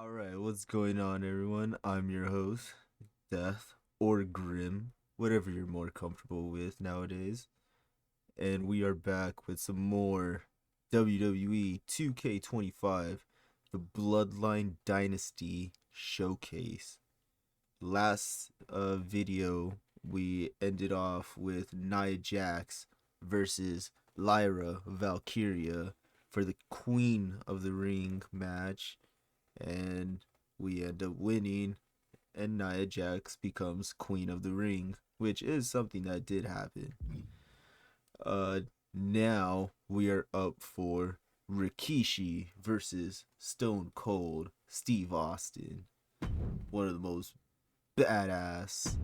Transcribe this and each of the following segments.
Alright, what's going on, everyone? I'm your host, Death or Grim, whatever you're more comfortable with nowadays. And we are back with some more WWE 2K25, the Bloodline Dynasty Showcase. Last video, we ended off with Nia Jax versus Lyra Valkyria for the Queen of the Ring match, and we end up winning, and Nia Jax becomes Queen of the Ring, which is something that did happen. Now we are up for Rikishi versus Stone Cold Steve Austin, one of the most badass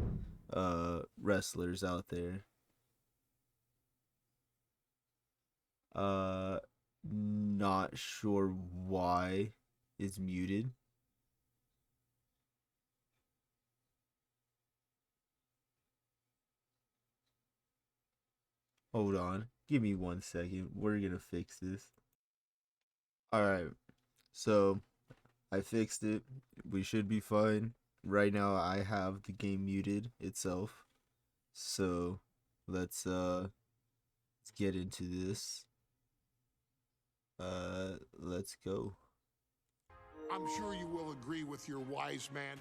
wrestlers out there. Not sure why it's muted. Hold on. Give me 1 second. We're gonna fix this. Alright. So I fixed it. We should be fine. Right now I have the game muted itself. So let's get into this. Let's go. I'm sure you will agree with your wise man.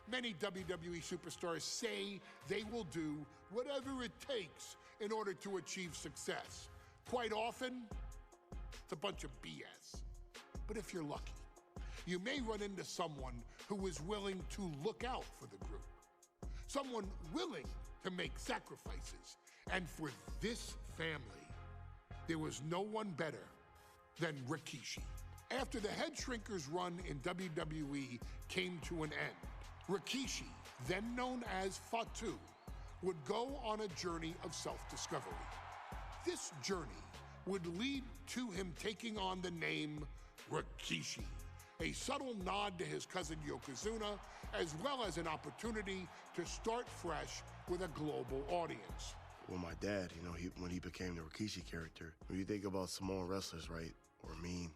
Many WWE superstars say they will do whatever it takes in order to achieve success. Quite often, it's a bunch of BS. But if you're lucky, you may run into someone who is willing to look out for the group. Someone willing to make sacrifices. And for this family, there was no one better than Rikishi. After the Head Shrinkers run in WWE came to an end, Rikishi, then known as Fatu, would go on a journey of self-discovery. This journey would lead to him taking on the name Rikishi, a subtle nod to his cousin Yokozuna, as well as an opportunity to start fresh with a global audience. Well, my dad, when he became the Rikishi character, when you think about Samoan wrestlers, right, or mean,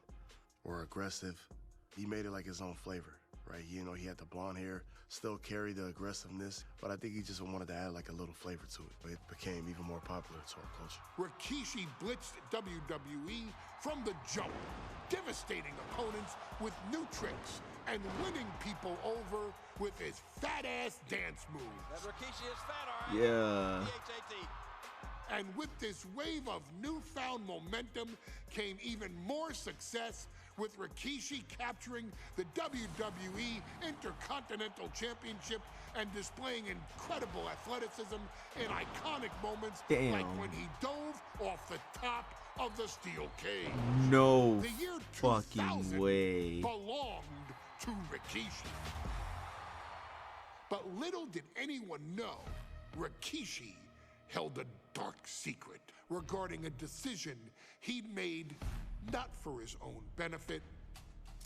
or aggressive, he made it like his own flavor, right? He had the blonde hair, still carried the aggressiveness, but I think he just wanted to add like a little flavor to it. It became even more popular to our culture. Rikishi blitzed WWE from the jump, devastating opponents with new tricks and winning people over with his fat-ass dance moves. That Rikishi is fat, all right? Yeah. P-H-A-T. And with this wave of newfound momentum came even more success, with Rikishi capturing the WWE Intercontinental Championship and displaying incredible athleticism in iconic moments, like when he dove off the top of the steel cage. No The year fucking 2000 way. belonged to Rikishi. But little did anyone know, Rikishi held a dark secret regarding a decision he'd made not for his own benefit,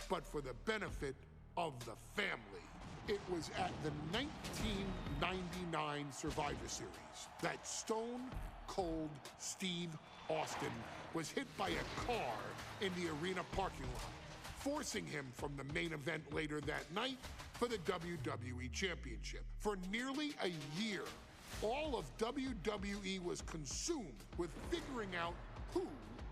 but for the benefit of the family. It was at the 1999 Survivor Series that Stone Cold Steve Austin was hit by a car in the arena parking lot, forcing him from the main event later that night for the WWE Championship. For nearly a year, all of WWE was consumed with figuring out who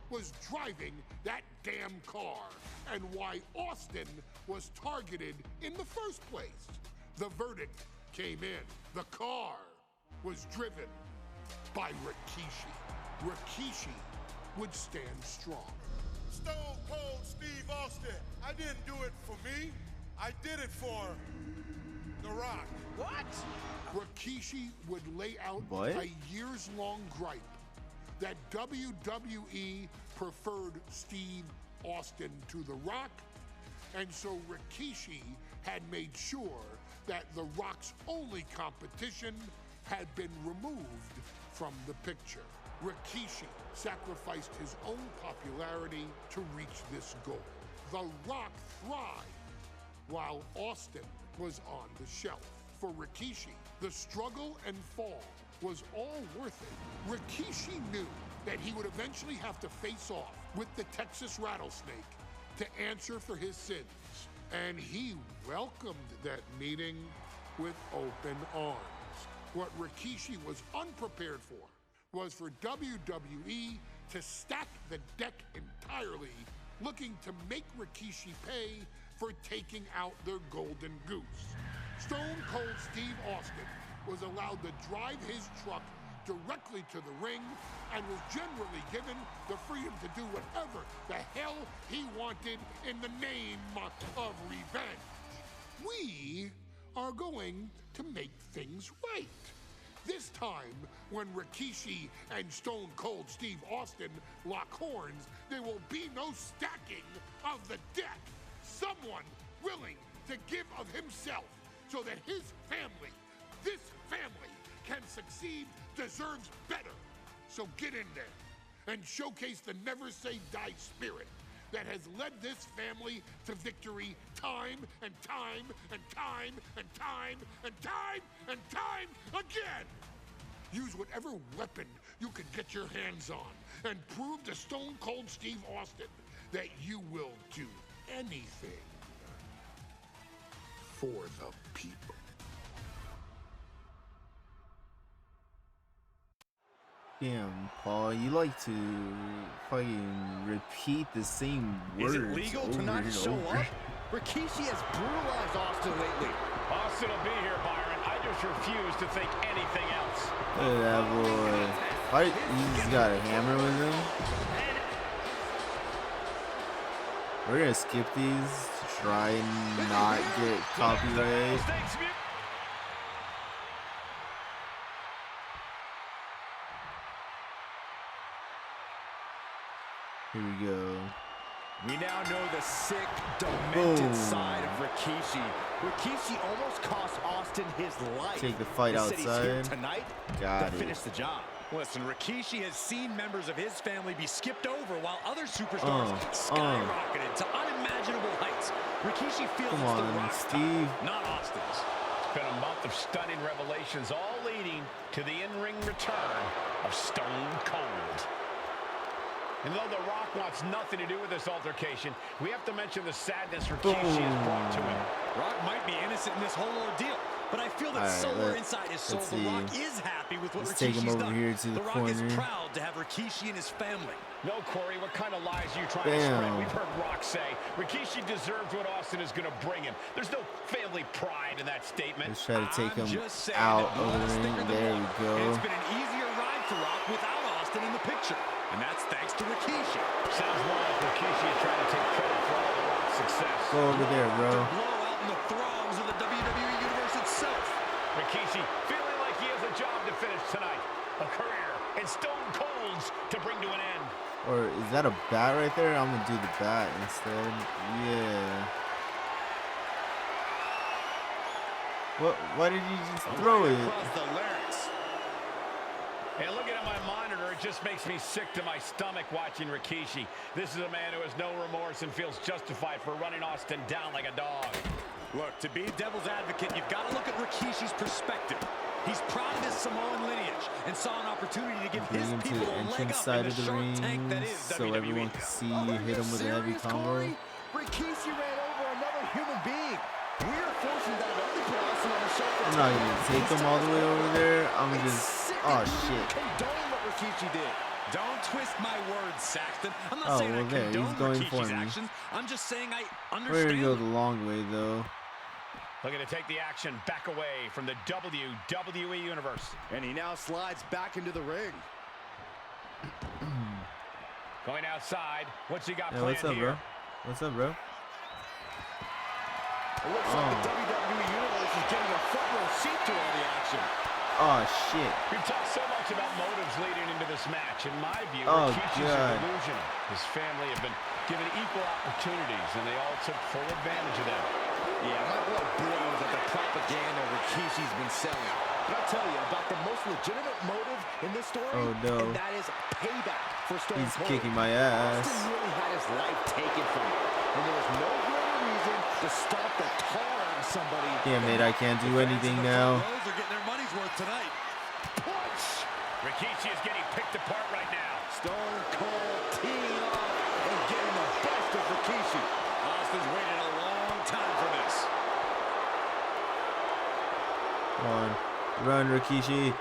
was driving that damn car and why Austin was targeted in the first place. The verdict came in. The car was driven by Rikishi. Rikishi would stand strong. Stone Cold Steve Austin. I didn't do it for me. I did it for The Rock. What? Rikishi would lay out What? a years-long gripe that WWE preferred Steve Austin to The Rock, and so Rikishi had made sure that The Rock's only competition had been removed from the picture. Rikishi sacrificed his own popularity to reach this goal. The Rock thrived while Austin was on the shelf. For Rikishi, the struggle and fall was all worth it. Rikishi knew that he would eventually have to face off with the Texas Rattlesnake to answer for his sins. and he welcomed that meeting with open arms. What Rikishi was unprepared for was for WWE to stack the deck entirely, looking to make Rikishi pay for taking out their golden goose. Stone Cold Steve Austin was allowed to drive his truck directly to the ring and was generally given the freedom to do whatever the hell he wanted in the name of revenge. We are going to make things right. This time, when Rikishi and Stone Cold Steve Austin lock horns, there will be no stacking of the deck. Someone willing to give of himself so that his family, this family, can succeed, deserves better. So get in there and showcase the never say die spirit that has led this family to victory time and time and time and time and time and time again. Use whatever weapon you can get your hands on and prove to Stone Cold Steve Austin that you will do anything for the people. Damn, Paul, you like to fucking repeat the same words. Is it legal to not show up? Rikishi has brutalized Austin lately. Austin will be here, Byron. I just refuse to think anything else. Look at that boy. Why, he's got a hammer with him. We're gonna skip these to try and not get copyright. Here we go. We now know the sick, demented side of Rikishi. Rikishi almost cost Austin his life. Take the fight outside. Tonight Got to it. finish the job. Listen, Rikishi has seen members of his family be skipped over while other superstars skyrocketed to unimaginable heights. Rikishi feels Come it's the on, Rock's Steve. time, not Austin's. It's been a month of stunning revelations, all leading to the in-ring return of Stone Cold. And though The Rock wants nothing to do with this altercation, we have to mention the sadness Rikishi has brought to him. Rock might be innocent in this whole ordeal, but I feel that somewhere inside his soul, The Rock is happy with what Let's take him Rikishi's over done. here to the Rock corner. is proud to have Rikishi and his family. No, Corey, what kind of lies are you trying to spread? We've heard Rock say Rikishi deserves what Austin is going to bring him. There's no family pride in that statement. Let's try to take him out of the ring. There we go. It's been an easier ride for Rock without Austin in the picture, and that's thanks to Rikishi. Sounds more like Rikishi is trying to take credit for all the Rock's success. Go over there, bro. Blow out in the throngs of the WWE Universe itself. Rikishi feeling like he has a job to finish tonight. A career in Stone Cold's to bring to an end. Or is that a bat right there? I'm gonna do the bat instead. Yeah. What? Why did you just throw it? Across the larynx. And looking at my monitor, it just makes me sick to my stomach watching Rikishi. This is a man who has no remorse and feels justified for running Austin down like a dog. Look, to be devil's advocate, you've got to look at Rikishi's perspective. He's proud of his Samoan lineage and saw an opportunity to give Bring his him to people the a leg entrance up side in of the the shark ring tank that is so WWE. everyone can see you hit him with a heavy combo. Rikishi ran over another human being. We're fortunate that it only put Austin on the show for I'm not gonna take him all the way over there. I'm gonna just. Oh shit. Condone what Rikishi did. Don't twist my words, Saxton. I'm not Oh, saying well, I there, condone he's going Rikishi's for me. actions. I'm just saying I We're understand. gonna go the long way though. Looking to take the action back away from the WWE Universe. And he now slides back into the ring. Going outside. What's he got Yeah, planned what's up, here? bro? What's up, bro? It looks like the WWE Universe is getting a front row seat to all the action. Oh shit. We've talked so much about motives leading into this match. In my view, Oh, Rikishi's God. a delusion. His family have been given equal opportunities, and they all took full advantage of them. Yeah, my blood boils at the propaganda Rikishi's been selling. But I'll tell you about the most legitimate motive in this story, Oh, no. and that is payback for Stone He's Cold. kicking my ass. Austin really had his life taken from him, and there was no greater reason to stop the tar on somebody. Damn it, I can't do anything now. Those are getting their money's worth tonight. Punch! Rikishi is getting picked apart right now. Stone Cold teeing off and getting the best of Rikishi. Austin's waited a long time Come on. Run, Rikishi.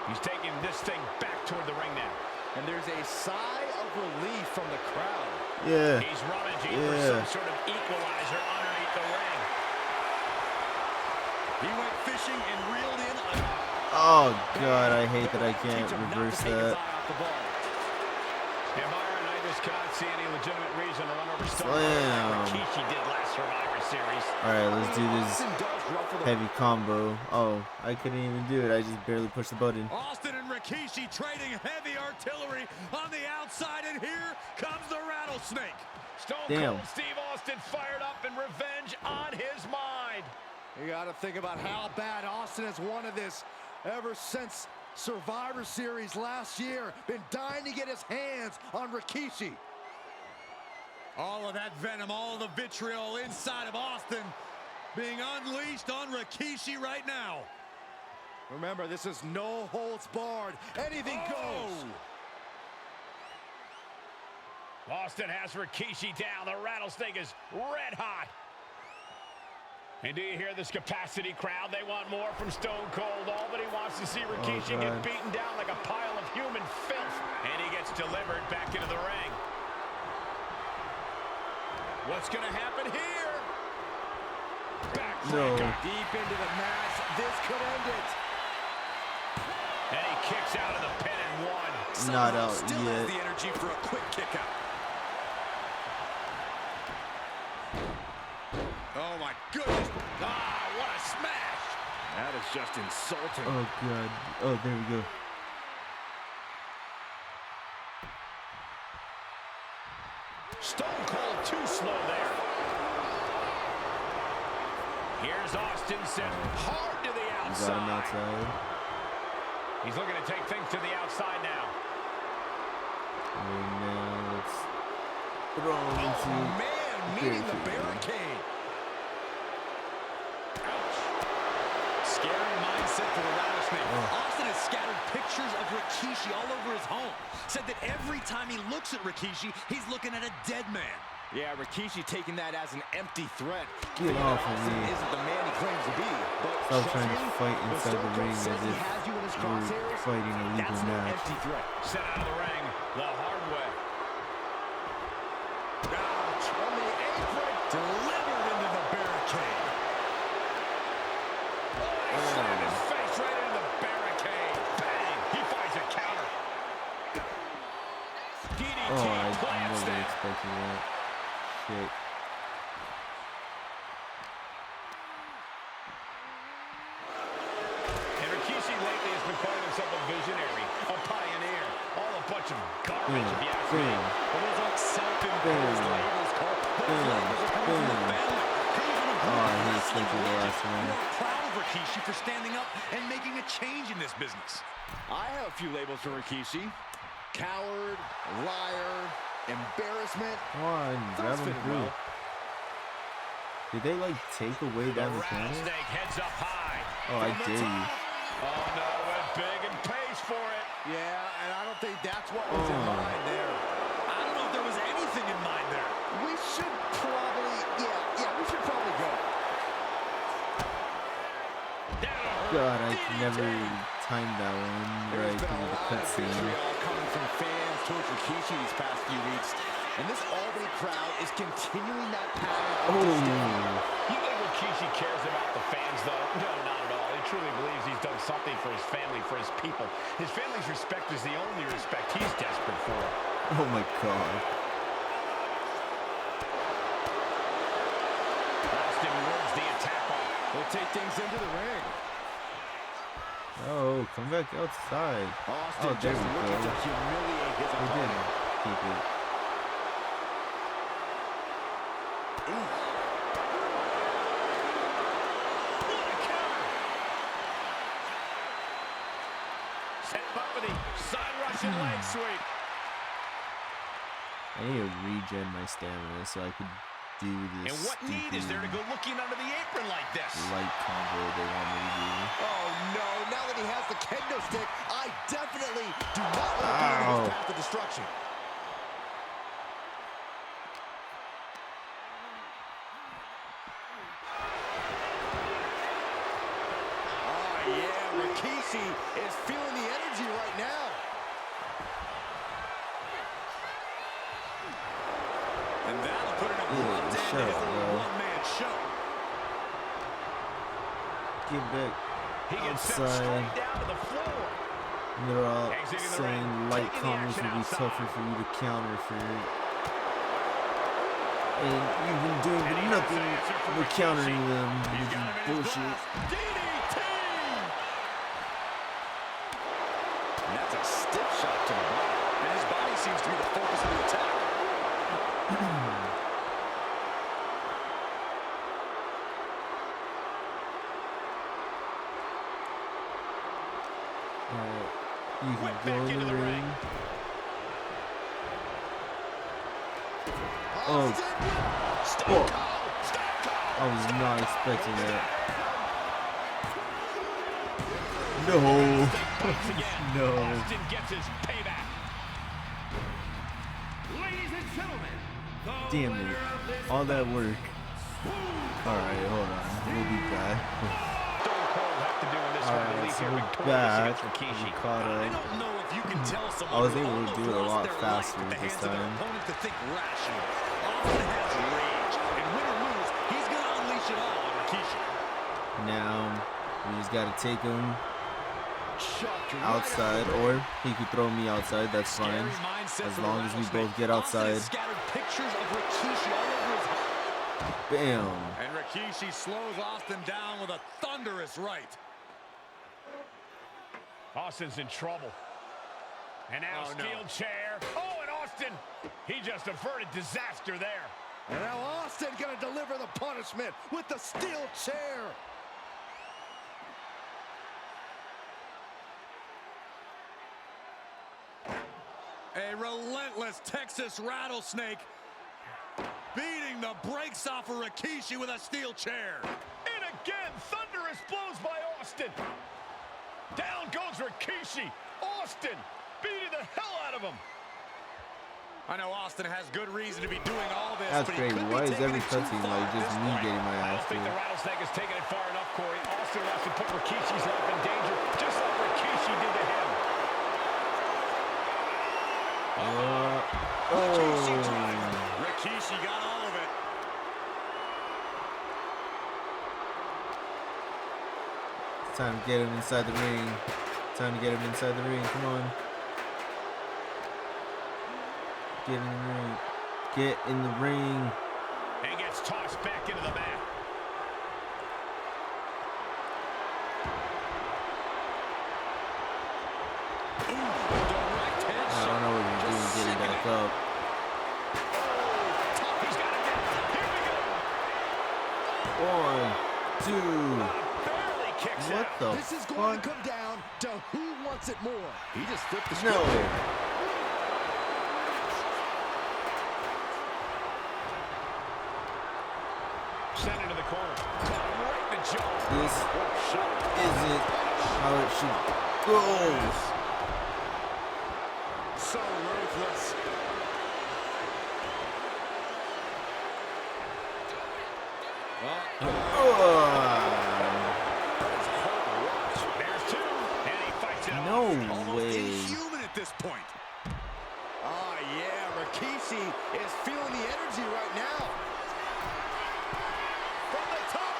He's taking this thing back toward the ring now. And there's a sigh of relief from the crowd. Yeah. He's rummaging for some sort of equalizer underneath the ring. He went fishing and reeled in a... Oh, God, I hate that I can't reverse that. And Byron, I just cannot see any legitimate reason to run over Stone Cold Slam. like Rikishi did last Survivor Series. All right, let's do this heavy combo. Oh, I couldn't even do it. I just barely pushed the button. Austin and Rikishi trading heavy artillery on the outside, and here comes the rattlesnake. Stone Damn. Cold Steve Austin fired up and revenge on his mind. You got to think about how bad Austin has wanted this ever since Survivor Series last year. Been dying to get his hands on Rikishi. All of that venom, all of the vitriol inside of Austin being unleashed on Rikishi right now. Remember, this is no holds barred. Anything goes. Austin has Rikishi down. The rattlesnake is red hot. And do you hear this capacity crowd? They want more from Stone Cold. All that he wants to see Rikishi get beaten down like a pile of human filth. And he gets delivered back into the ring. What's going to happen here? Backbreaker. Deep into the match. This could end it. And he kicks out of the pin and one. Not out Still yet. has the energy for a quick kick out. Oh my goodness. Ah, what a smash. That is just insulting. Oh, God. Oh, there we go. Stone Cold too slow there. Here's Austin sent hard to the You got him outside. outside. He's looking to take things to the outside now. And now let's throw him Oh, into man, meeting the barricade. Scary mindset for the rattlesnake. Austin has scattered pictures of Rikishi all over his home. Said that every time he looks at Rikishi, he's looking at a dead man. Yeah, Rikishi taking that as an empty threat. Get off of Austin me. isn't the man he claims to be. But Stop trust trying me, to fight when inside Stone the Cold ring says as he if has you in his we're crosshairs, fighting a legal that's no match. empty threat. Sent out of the ring the hard way. Ouch, on the apron, delivered into the barricade. He slammed his face right into the barricade. Bang! He finds a counter. DDT Oh, I plants wasn't that. expecting that. Shit. And Rikishi lately has been calling himself a visionary, a pioneer. All a bunch of garbage, if you ask me. Boom. Well, those aren't self-imposed Boom. labels, Cole. Those Boom. labels are coming from the Boom. family. Coming from a Oh, group I of hate sleeping the last We're one. proud of Rikishi for standing up and making a change in this business. I have a few labels for Rikishi. Coward, liar, embarrassment. Come on, grab Those him fit through. well. Did they like take away The down the corner? rattlesnake heads up high. Oh, I dare you. Oh no, went big and pays for it. Yeah, and I don't think that's what was in Oh. mind there. I don't know if there was anything in mind there. We should probably, we should probably go. God, I can never timed that one right There's been because a of the lot of cutscene. vitriol coming from fans towards Rikishi these past few weeks, and this Albany crowd is continuing that pattern of Oh, disdain. You think Rikishi cares about the fans, though? No, not at all. He truly believes he's done something for his family, for his people. His family's respect is the only respect he's desperate for. oh my God. Austin wards the attack off. We'll take things into the ring. Oh, come back outside. Austin Oh, there just we looking go. to humiliate his We did opponent. keep it. What a counter! Set him up for the side Russian leg sweep. I need to regen my stamina so I could do this And what need is there to go looking under the apron like this? light combo they want me to do. Oh no, now that he has the kendo stick, I definitely do not want to be in Ow. his path of destruction. yeah, Rikishi is feeling the energy right now. And that'll put it in one shut to his up, little bro. one-man show. Get back He gets sent outside. straight down to the floor. And they're all Exiting the saying ring, light taking the comments action will be outside. tougher for you to counter for it. And you've been doing And he has nothing an answer for but Rikishi. countering them He's with got him in his bullshit. grasp. DDT! And that's a stiff shot to the body. And his body seems to be the focus of the attack. You can Whip go back in into the the ring. ring. Oh, Stone oh, Cold! Stone Cold! I was not expecting that. No. Once again, No. Austin gets his payback. Ladies and gentlemen, the Damn winner it. of this All that work. Alright, hold on. We'll be back. Stone Cold have to do in this one to Alright, leave so here we're victorious back. against Rikishi. We caught I up. don't know if you can tell someone I was who able to almost do it a lost lot their life faster at the this hands of their time. opponent to think rationally. Austin has rage, and win or lose, he's going to unleash it all on Rikishi. Now, we just gotta take him Shoved right outside, out. or he could throw me outside, that's fine. Scary mindset As for the long as we rattlesnake. both get Austin outside. has scattered pictures of Rikishi all over his heart. Bam! And Rikishi slows Austin down with a thunderous right. Austin's in trouble. And now Oh, no. steel chair. Oh, and Austin, he just averted disaster there. And now Austin going to deliver the punishment with the steel chair. A relentless Texas rattlesnake beating the brakes off of Rikishi with a steel chair. And again, thunderous blows by Austin. Down goes Rikishi. Austin beating the hell out of him. I know Austin has good reason to be doing all this, That's but he crazy. could be Why is taking every it too cutscene far like at just this me point. getting my I ass don't think the kicked? rattlesnake has taken it far enough, Corey. Austin wants to put Rikishi's life in danger, just like Rikishi did to him. Rikishi Oh. driver. Rikishi got all of it. It's time to get him inside the ring. Time to get him inside the ring. Come on. Get in the ring. Get in the ring. And gets tossed back into the mat. Direct I headshot. don't know what you're doing Just getting back up. He's got it down. Here we go. 1, 2. Barely kicks What out. the This is going fuck? to come down to who wants it more. He just flipped the No. script there. Sent into the corner. Right in the jaw. This Shot. isn't how it should go. So ruthless. There's two. And he fights it No off. Almost way. inhuman at this point. Oh, yeah. Rikishi is feeling the energy right now. From the top.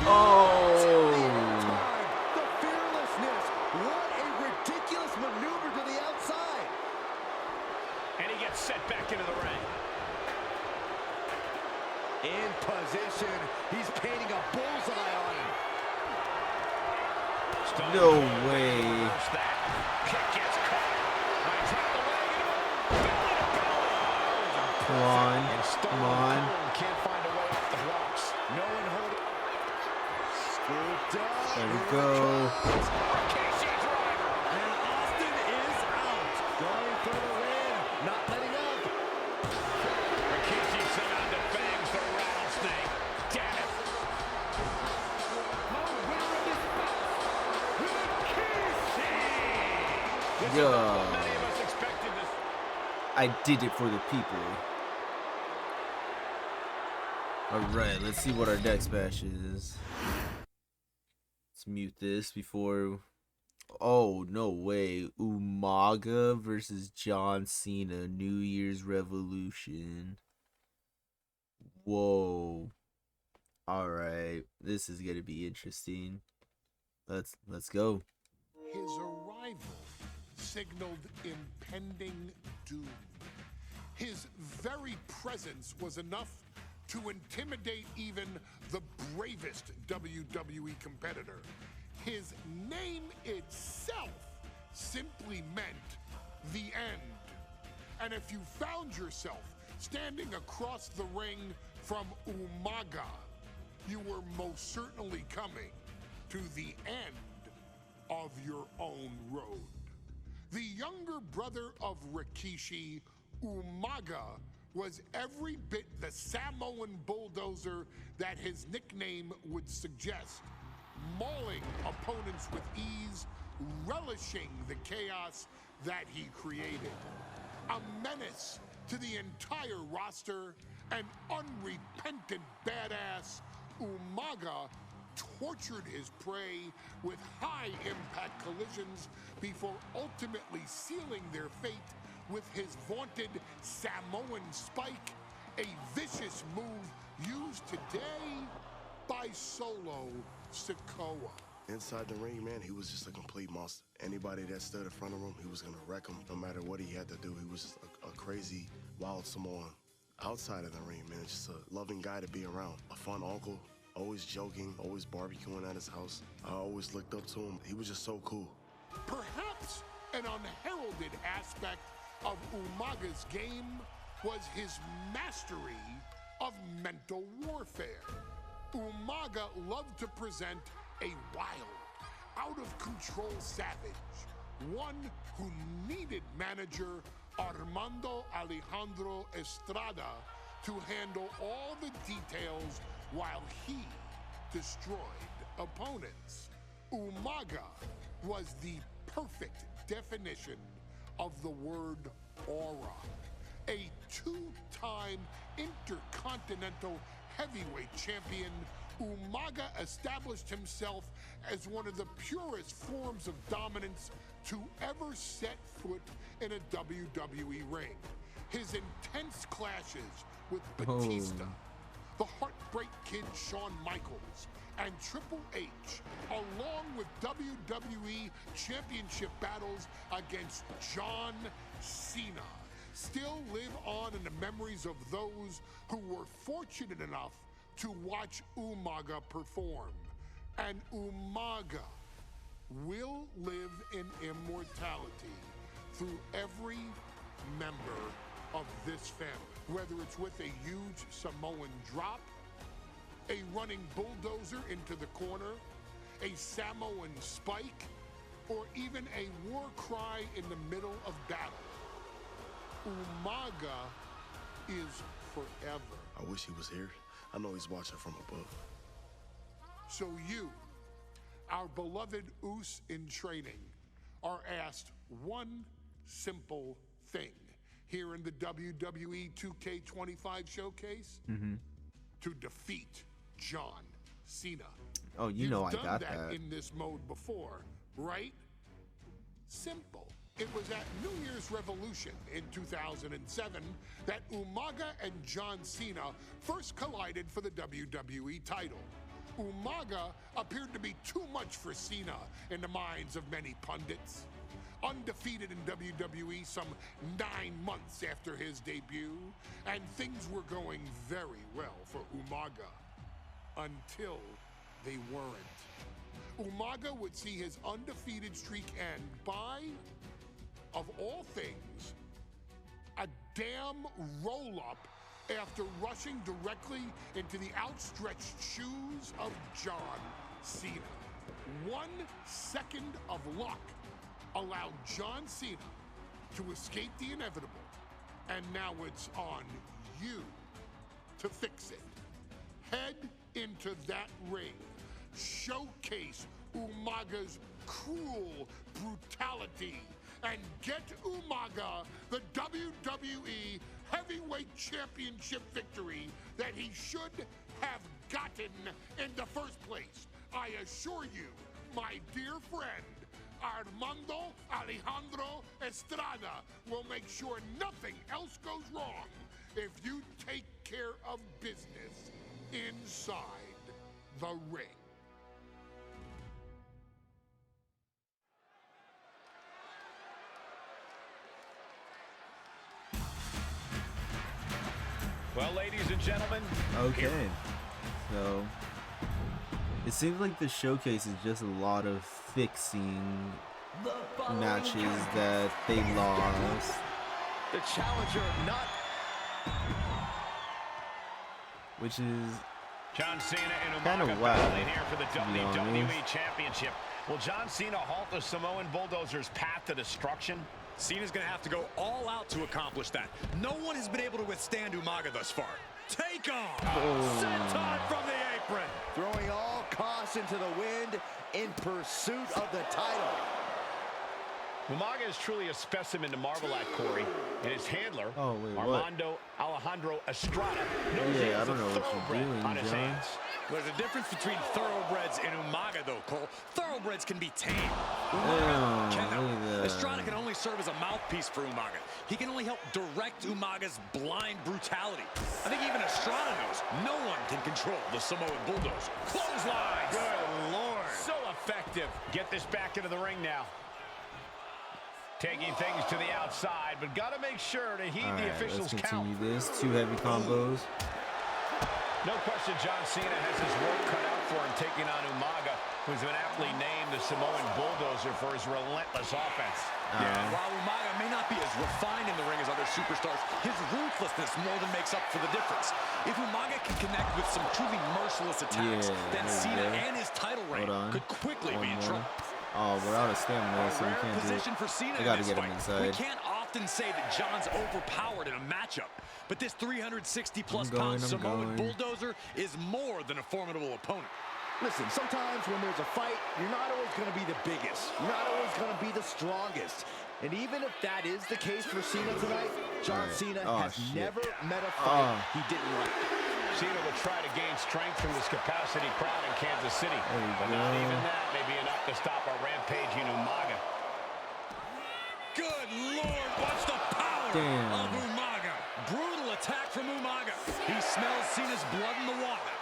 Oh. The fearlessness. What a ridiculous maneuver to the outside. And he gets set back into the ring. In position. He's painting a bullseye on him. Stone No Cold way. reverse that. Kick gets caught. I drop the leg into it. Belly to belly. Come on. And Stone Come on. Cold can't find a way off the blocks. No one holding. Scooped up. There we Here it go. comes. Rikishi driver. And Austin is out. Going for the win. Not letting up. Rikishi somehow defangs the rattlesnake. Damn it. This is Yeah. not what many of us expected this. I did it for the people. Alright, let's see what our deck smash is. Let's mute this before. Oh, no way. Umaga versus John Cena, New Year's Revolution. Whoa. All right. This is going to be interesting. Let's go. His arrival signaled impending doom. His very presence was enough to intimidate even the bravest WWE competitor. His name itself simply meant the end. And if you found yourself standing across the ring from Umaga, you were most certainly coming to the end of your own road. The younger brother of Rikishi, Umaga, was every bit the Samoan bulldozer that his nickname would suggest, mauling opponents with ease, relishing the chaos that he created. A menace to the entire roster, an unrepentant badass, Umaga tortured his prey with high-impact collisions before ultimately sealing their fate with his vaunted Samoan spike, a vicious move used today by Solo Sikoa. Inside the ring, man, he was just a complete monster. Anybody that stood in front of him, he was gonna wreck him no matter what he had to do. He was just a crazy, wild Samoan. Outside of the ring, man, just a loving guy to be around. A fun uncle, always joking, always barbecuing at his house. I always looked up to him. He was just so cool. Perhaps an unheralded aspect of Umaga's game was his mastery of mental warfare. Umaga loved to present a wild, out-of-control savage, one who needed manager Armando Alejandro Estrada to handle all the details while he destroyed opponents. Umaga was the perfect definition of the word aura. A two-time intercontinental heavyweight champion, Umaga established himself as one of the purest forms of dominance to ever set foot in a WWE ring. His intense clashes with Batista, the Heartbreak Kid Shawn Michaels, and Triple H, along with WWE Championship battles against John Cena, still live on in the memories of those who were fortunate enough to watch Umaga perform. And Umaga will live in immortality through every member of this family, whether it's with a huge Samoan drop, a running bulldozer into the corner, a Samoan spike, or even a war cry in the middle of battle. Umaga is forever. I wish he was here. I know he's watching from above. So you, our beloved Us in training, are asked one simple thing here in the WWE 2K25 showcase: to defeat John Cena. Oh, You've I done got that that. in this mode before, right? Simple. It was at New Year's Revolution in 2007 that Umaga and John Cena first collided for the WWE title. Umaga appeared to be too much for Cena in the minds of many pundits. Undefeated in WWE some 9 months after his debut, and things were going very well for Umaga. Until they weren't. Umaga would see his undefeated streak end by, of all things, a damn roll-up after rushing directly into the outstretched shoes of John Cena. 1 second of luck allowed John Cena to escape the inevitable, and now it's on you to fix it. Head into that ring, showcase Umaga's cruel brutality, and get Umaga the WWE Heavyweight Championship victory that he should have gotten in the first place. I assure you, my dear friend, Armando Alejandro Estrada, will make sure nothing else goes wrong if you take care of business inside the ring. Well, ladies and gentlemen. Okay. So it seems like the showcase is just a lot of fixing matches that they lost. The challenger not... Which is John Cena and Kinda Umaga whack, battling here for the to be honest. WWE Championship. Will John Cena halt the Samoan Bulldozer's path to destruction? Cena's going to have to go all out to accomplish that. No one has been able to withstand Umaga thus far. Take off! Senton from the apron! throwing all caution to the wind in pursuit of the title. Umaga is truly a specimen to marvel at, Corey, and his handler, Oh, wait, what? Armando Alejandro Estrada, knows he Yeah, I has don't a know what you're thoroughbred doing, on his John. hands. There's a difference between thoroughbreds and Umaga, though, Cole. Thoroughbreds can be tamed. Damn, Umaga cannot. look at that. Estrada can only serve as a mouthpiece for Umaga. He can only help direct Umaga's blind brutality. I think even Estrada knows no one can control the Samoan Bulldozer. Clotheslines! Good Lord. So effective. Get this back into the ring now. Taking things to the outside, but got to make sure to heed the Alright, officials' let's count. continue this. 2 heavy combos. No question John Cena has his work cut out for him taking on Umaga, who's been aptly named the Samoan Bulldozer for his relentless offense. Yeah, and while Umaga may not be as refined in the ring as other superstars, his ruthlessness more than makes up for the difference. If Umaga can connect with some truly merciless attacks, Yeah, then there Cena we go. and his title reign Hold on. could quickly One be in more. trouble. Oh, we're out of stamina, so we Rare can't do position it. for Cena I in gotta this get him fight. We inside. can't often say that John's overpowered in a matchup, but this 360-plus I'm pound Samoan going. Bulldozer is more than a formidable opponent. Listen, sometimes when there's a fight, you're not always going to be the biggest. You're not always going to be the strongest. And even if that is the case for Cena tonight, John Alright. Cena Oh, has shit. never met a fight Oh. he didn't like. Cena will try to gain strength from this capacity crowd in Kansas City, There you but not go. even that may be enough to stop a rampaging Umaga. Good Lord, watch the power Damn. of Umaga. Brutal attack from Umaga. He smells Cena's blood in the water.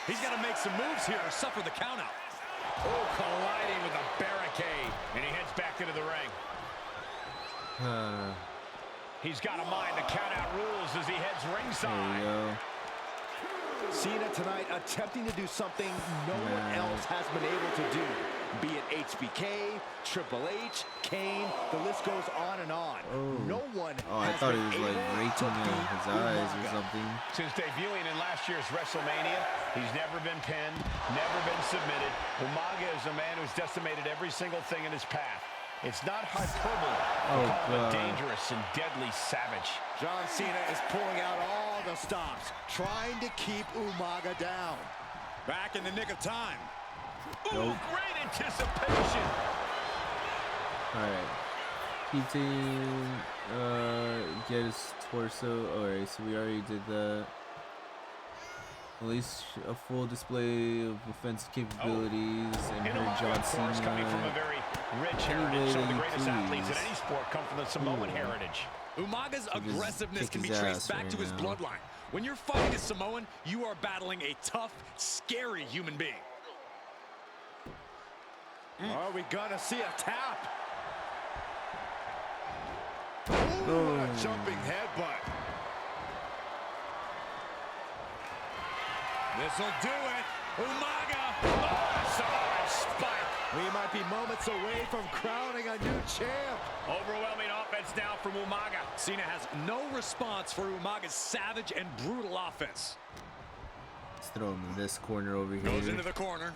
He's got to make some moves here or suffer the countout. Oh, colliding with a barricade, and he heads back into the ring. He's got to mind the countout rules as he heads There ringside. we go. Cena tonight attempting to do something no one else has been able to do. Be it HBK, Triple H, Kane, the list goes on and on. Oh. No one Oh, I has thought he been was like able raking to beat his eyes or Umaga. something. Since debuting in last year's WrestleMania, he's never been pinned, never been submitted. Umaga is a man who's decimated every single thing in his path. It's not hyperbole to Oh, call him a God. dangerous and deadly savage. John Cena is pulling out all the stops, trying to keep Umaga down. Back in the nick of time. Ooh, Nope. great anticipation. Alright. Keating, get his torso. Alright, so we already did that. Release a full display of offensive capabilities and And her Umaga, John of course, coming from a Cena. very rich Any way heritage. Some of that the you greatest athletes in please. any sport come from the Samoan Ooh. heritage. Umaga's So just aggressiveness kick can be his traced ass back right to his now. bloodline. When you're fighting a Samoan, you are battling a tough, scary human being. Are we gonna see a tap? Boom. What a jumping headbutt. This'll do it. Umaga. Oh, Samoan spike. We might be moments away from crowning a new champ. Overwhelming offense now from Umaga. Cena has no response for Umaga's savage and brutal offense. Let's throw him in this corner over here. Goes into the corner.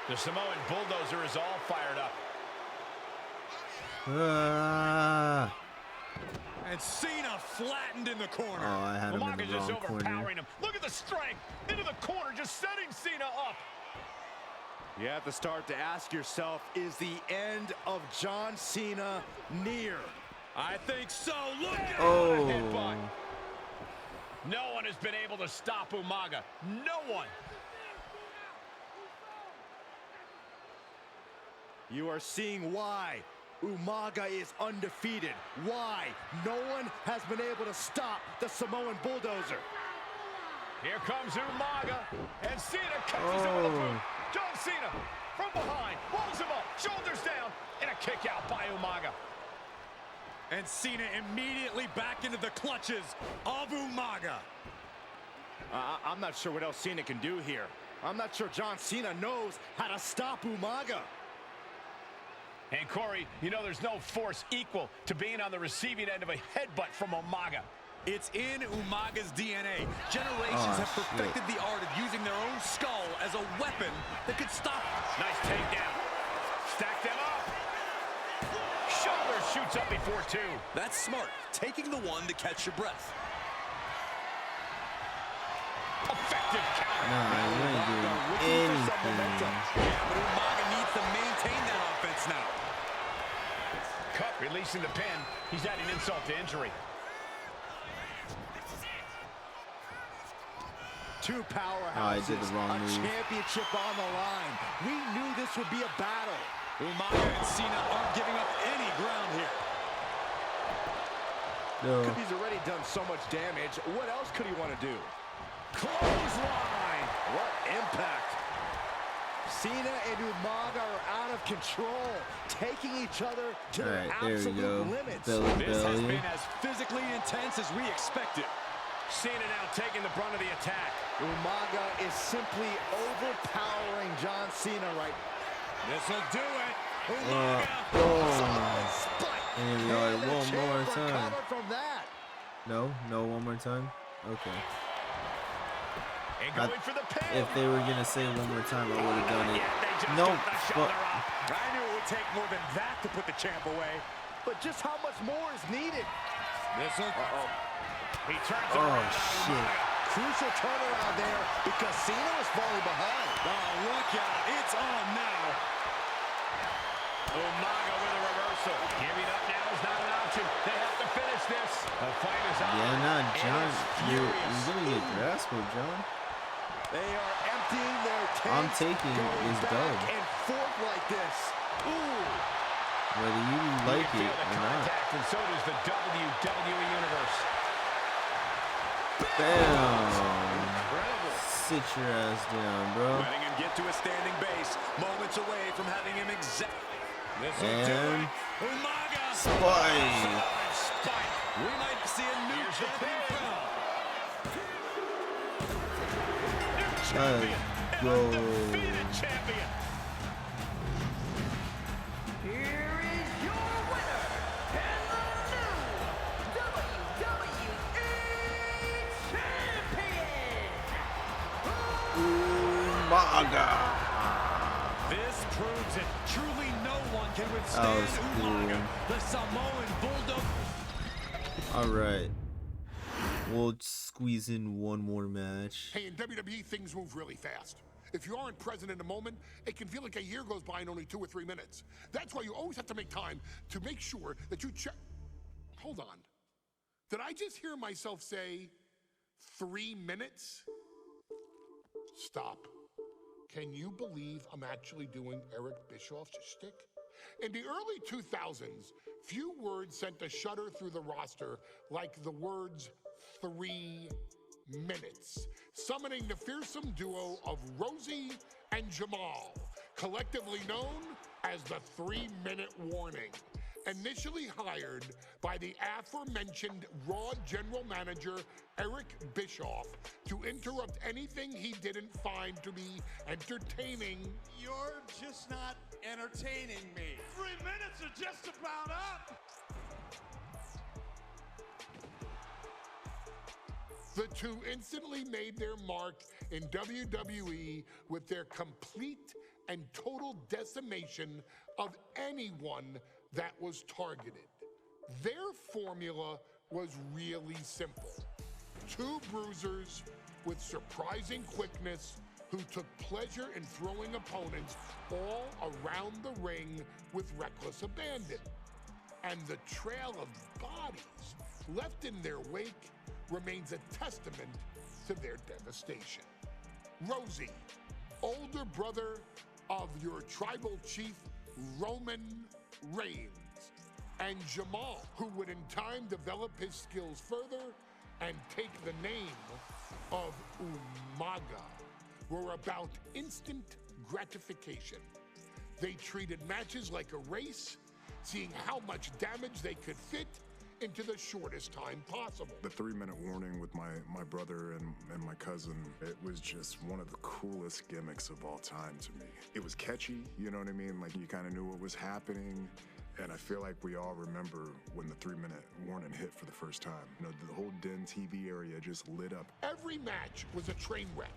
The Samoan Bulldozer is all fired up. Ah. And Cena flattened in the corner. Oh, I had him in Umaga's the just wrong corner. overpowering him. Look at the strength. Into the corner, just setting Cena up. You have to start to ask yourself, is the end of John Cena near? I think so. Look at Oh. Headbutt. No one has been able to stop Umaga. No one. You are seeing why Umaga is undefeated. Why no one has been able to stop the Samoan Bulldozer. Here comes Umaga, and Cena catches him with a boot. John Cena from behind, pulls him up, shoulders down, and a kick out by Umaga. And Cena immediately back into the clutches of Umaga. I'm not sure what else Cena can do here. I'm not sure John Cena knows how to stop Umaga. And Corey, you know there's no force equal to being on the receiving end of a headbutt from Umaga. It's in Umaga's DNA. Generations have perfected the art of using their own skull as a weapon that could stop. Nice takedown. Stack them up. Shoulder shoots up before two. That's smart. Taking the one to catch your breath. Effective counter. Nah, you ain't doing anything. Yeah, but Umaga needs to maintain that offense now. Cut, releasing the pin. He's adding insult to injury. Two powerhouses, I did the wrong move. Championship on the line. We knew this would be a battle. Umaga and Cena aren't giving up any ground here. No. He's already done so much damage. What else could he want to do? Clothesline! What impact! Cena and Umaga are out of control, taking each other to their absolute limits. This has been as physically intense as we expected. Cena now taking the brunt of the attack. Umaga is simply overpowering John Cena right now. This'll do it. And one more time. From that. No, one more time. Okay. And going for the pin. If they were gonna say one more time, I would have done it. No. I knew it would take more than that to put the champ away. But just how much more is needed? This'll. He turns around. Shit. Crucial turnaround there because Cena was falling behind. Oh, look out. It's on now. Umaga with a reversal. Giving up now is not an option. They have to finish this. The fight is on. Yeah, not John. You're gonna get grasped, John. They are emptying their tanks. I'm taking his dub. And forth like this. Ooh. Whether you like it or not. And so does the WWE Universe. Bam! Sit your ass down, bro. Letting him get to a standing base. Moments away from having him And Umaga. Spike. We might see a new champion crown. Let's go. Champion. Here is your winner and the new WWE Champion, Umaga. This proves it. Truly no one can withstand Umaga, the Samoan Bulldog. All right. We'll squeeze in one more match. Hey, in WWE, things move really fast. If you aren't present in the moment, it can feel like a year goes by in only 2 or 3 minutes. That's why you always have to make time to make sure that you check. Hold on. Did I just hear myself say 3 minutes? Stop. Can you believe I'm actually doing Eric Bischoff's shtick? In the early 2000s, few words sent a shudder through the roster like the words 3 minutes, summoning the fearsome duo of Rosie and Jamal, collectively known as the 3-minute warning. Initially hired by the aforementioned Raw general manager Eric Bischoff to interrupt anything he didn't find to be entertaining. You're just not entertaining me. 3 minutes are just about up. The two instantly made their mark in WWE with their complete and total decimation of anyone that was targeted. Their formula was really simple. 2 bruisers with surprising quickness who took pleasure in throwing opponents all around the ring with reckless abandon. And the trail of bodies left in their wake remains a testament to their devastation. Rosie, older brother of your tribal chief, Roman Reigns, and Jamal, who would in time develop his skills further and take the name of Umaga, were about instant gratification. They treated matches like a race, seeing how much damage they could fit into the shortest time possible. The 3-minute warning with my brother and my cousin, it was just one of the coolest gimmicks of all time to me. It was catchy, you know what I mean? Like, you kind of knew what was happening. And I feel like we all remember when the 3-minute warning hit for the first time. You know, the whole Den TV area just lit up. Every match was a train wreck,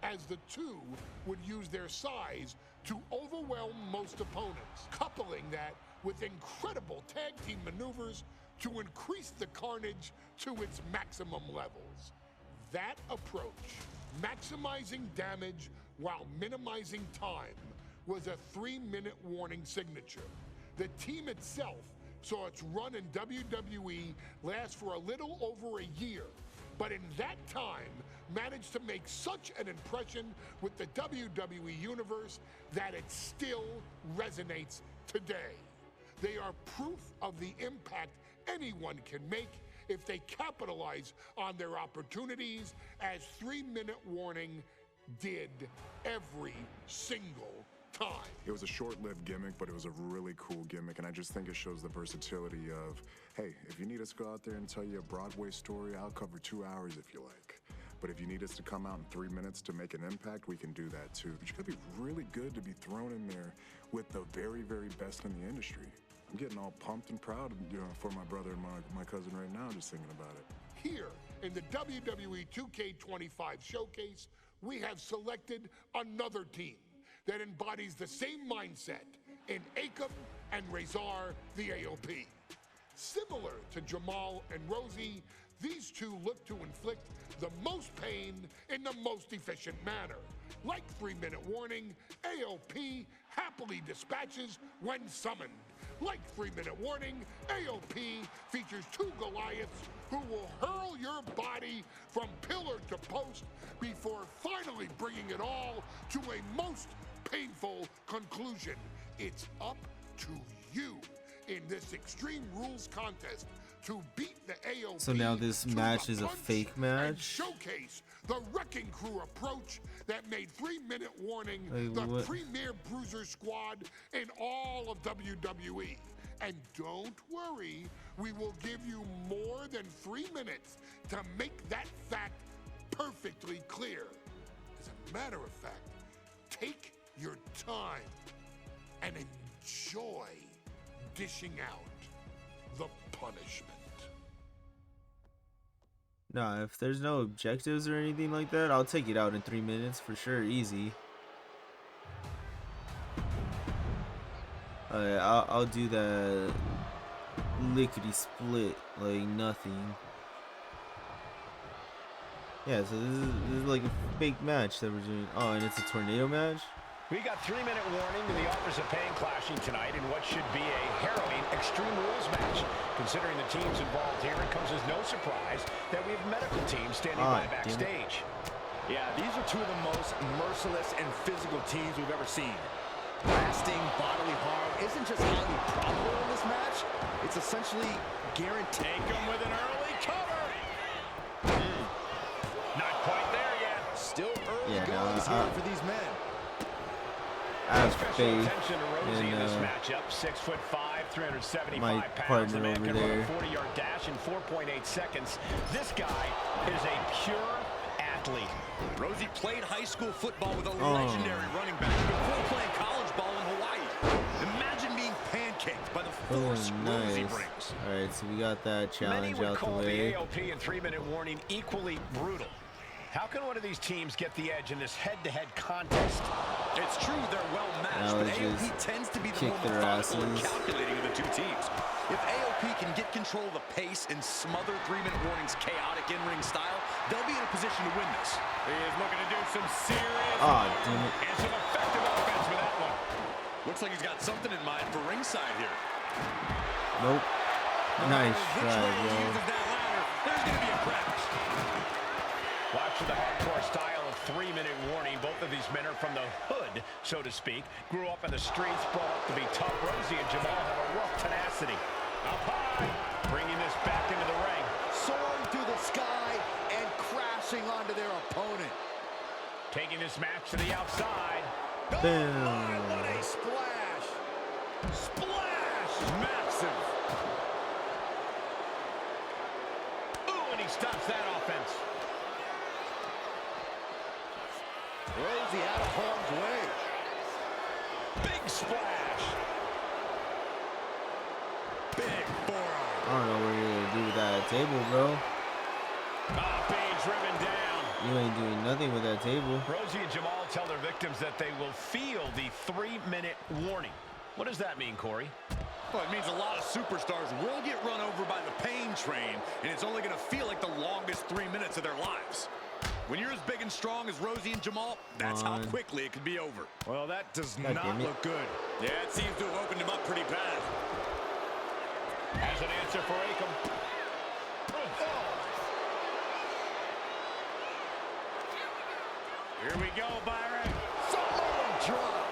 as the two would use their size to overwhelm most opponents, coupling that with incredible tag team maneuvers to increase the carnage to its maximum levels. That approach, maximizing damage while minimizing time, was a 3-minute warning signature. The team itself saw its run in WWE last for a little over a year, but in that time managed to make such an impression with the WWE Universe that it still resonates today. They are proof of the impact anyone can make if they capitalize on their opportunities, as 3-minute warning did every single time. It was a short-lived gimmick, but it was a really cool gimmick, and I just think it shows the versatility of, hey, if you need us to go out there and tell you a Broadway story, I'll cover 2 hours if you like. But if you need us to come out in 3 minutes to make an impact, we can do that too. But you gotta be really good to be thrown in there with the very, very best in the industry. I'm getting all pumped and proud, you know, for my brother and my cousin right now, just thinking about it. Here in the WWE 2K25 showcase, we have selected another team that embodies the same mindset in Akam and Razor the AOP. Similar to Jamal and Rosie, these two look to inflict the most pain in the most efficient manner. Like 3-minute warning, AOP happily dispatches when summoned. Like 3-minute warning, AOP features 2 Goliaths who will hurl your body from pillar to post before finally bringing it all to a most painful conclusion. It's up to you in this Extreme Rules contest to beat the AOP. So now this match is a fake match? And showcase the Wrecking Crew approach that made 3-minute warning the premier bruiser squad in all of WWE. And don't worry, we will give you more than 3 minutes to make that fact perfectly clear. As a matter of fact, take your time and enjoy dishing out the punishment. Nah, if there's no objectives or anything like that, I'll take it out in 3 minutes for sure, easy. I'll do that lickety split like nothing. Yeah, so this is like a fake match that we're doing. Oh, and it's a tornado match? We got 3-minute warning to the offers of pain clashing tonight in what should be a harrowing Extreme Rules match. Considering the teams involved here, it comes as no surprise that we have medical teams standing by backstage. Yeah, these are two of the most merciless and physical teams we've ever seen. Lasting bodily harm isn't just highly probable in this match, it's essentially guaranteed. Take them with an early cover. Not quite there yet. Still early goings here for these men. I have Special faith attention to Rosie in this in matchup. 6'5", 375 my pounds. partner The man over can run there. a 40-yard dash in 4.8 seconds. This guy is a pure athlete. Rosie played high school football with a legendary running back before playing college ball in Hawaii. Imagine being pancaked by the force Rosie brings. Alright, so we got that challenge Many would out the call way. the AOP and 3-minute warning equally brutal. How can one of these teams get the edge in this head-to-head contest? It's true they're well matched, but AOP tends to be the more methodical and calculating of the two teams. If AOP can get control of the pace and smother 3-minute warning's chaotic in-ring style, they'll be in a position to win this. He is looking to do some serious damn it. and some effective offense with that one. Looks like he's got something in mind for ringside here. Nope. Nice Which try, way he bro. uses that ladder, there's going to be a crash. Watch for the hardcore style of 3-minute warning. Both of these men are from the hood, so to speak. Grew up in the streets, brought up to be tough. Rosie and Jamal have a rough tenacity. Up high, bringing this back into the ring. Soaring through the sky and crashing onto their opponent. Taking this match to the outside. Boom. Oh my, what a splash! Splash! Massive. Ooh, and he stops that offense. Rosie out of harm's way. Big splash. Big forearm. I don't know what you're gonna do with that table, bro. Being driven down. You ain't doing nothing with that table. Rosie and Jamal tell their victims that they will feel the 3-minute warning. What does that mean, Corey? Well, it means a lot of superstars will get run over by the pain train, and it's only going to feel like the longest 3 minutes of their lives. When you're as big and strong as Rosie and Jamal, that's how quickly it can be over. Well, that does God not damn it. look good. Yeah, it seems to have opened him up pretty bad. As an answer for Akam. Here we go, Byron. Samoan drop.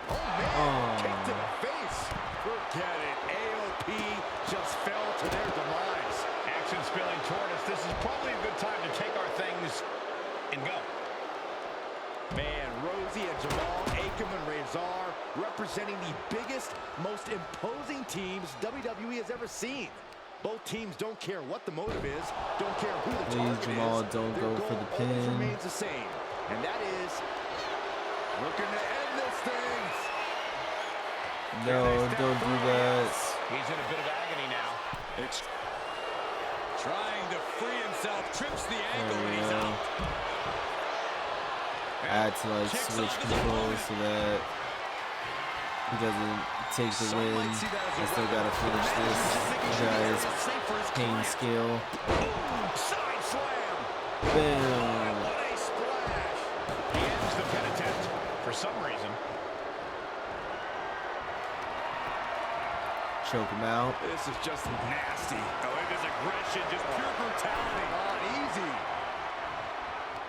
Oh, man. Kick to the face. Forget it. AOP just fell to their demise. Action spilling toward us. This is probably a good time to take our things and go. Man, Rosie and Jamal, Akam and Razor representing the biggest, most imposing teams WWE has ever seen. Both teams don't care what the motive is, don't care who the Please, target Jamal, is. don't Their go goal for the always pin. remains the same, and that is looking to end this thing. No, don't do that. He's in a bit of agony now. It's trying to free himself, trips the ankle, There and we he's go. out. I had to like switch controls so that he doesn't take the Some win. might see that as a I still weapon. gotta finish this. Guys, Safe for his pain client. skill. Side slam. Boom. What a splash. He ends the pin attempt for some reason. Choke him out. This is just nasty. Oh, look at this aggression, just pure brutality. Easy.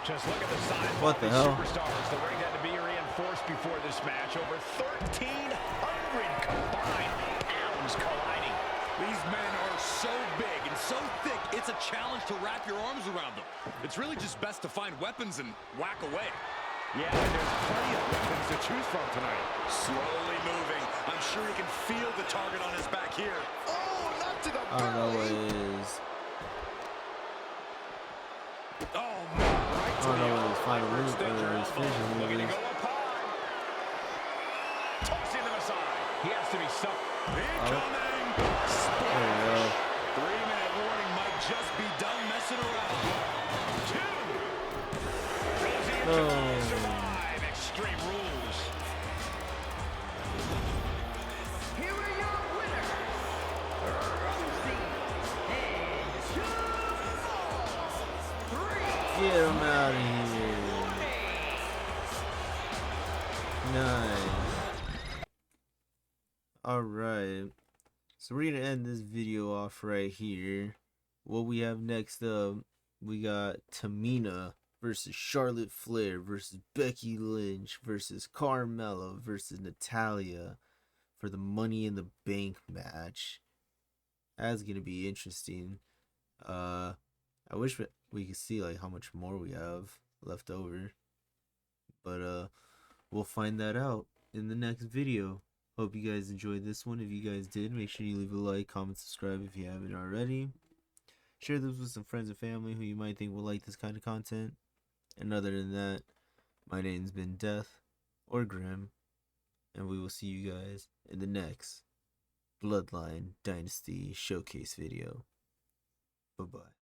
Just look at the size of What all the these hell? superstars. The ring had to be reinforced before this match. Over 1,300 combined pounds colliding. These men are so big and so thick, it's a challenge to wrap your arms around them. It's really just best to find weapons and whack away. Yeah, there's plenty of weapons to choose from tonight. Slowly moving. I'm sure he can feel the target on his back here. Oh, not to the I don't know what belly. it is. Oh, man. I don't know what his final move or his finishing move Looking to is. go up high. Tossing them aside. He has to be stuck. Incoming. There we go. 3-minute warning might just be done messing around. Two. Rosie and Oh. Jamal survive. Extreme rules. Here are your winners, Rosie and Jamal. Get him out of here. Nice. Alright. So we're gonna end this video off right here. What we have next up, we got Tamina versus Charlotte Flair versus Becky Lynch versus Carmella versus Natalia for the Money in the Bank match. That's gonna be interesting. I wish we could see like how much more we have left over, but we'll find that out in the next video. Hope you guys enjoyed this one. If you guys did, make sure you leave a like, comment, subscribe if you haven't already. Share this with some friends and family who you might think will like this kind of content. And other than that, my name's been Death or Grim, and we will see you guys in the next Bloodline Dynasty Showcase video. Bye-bye.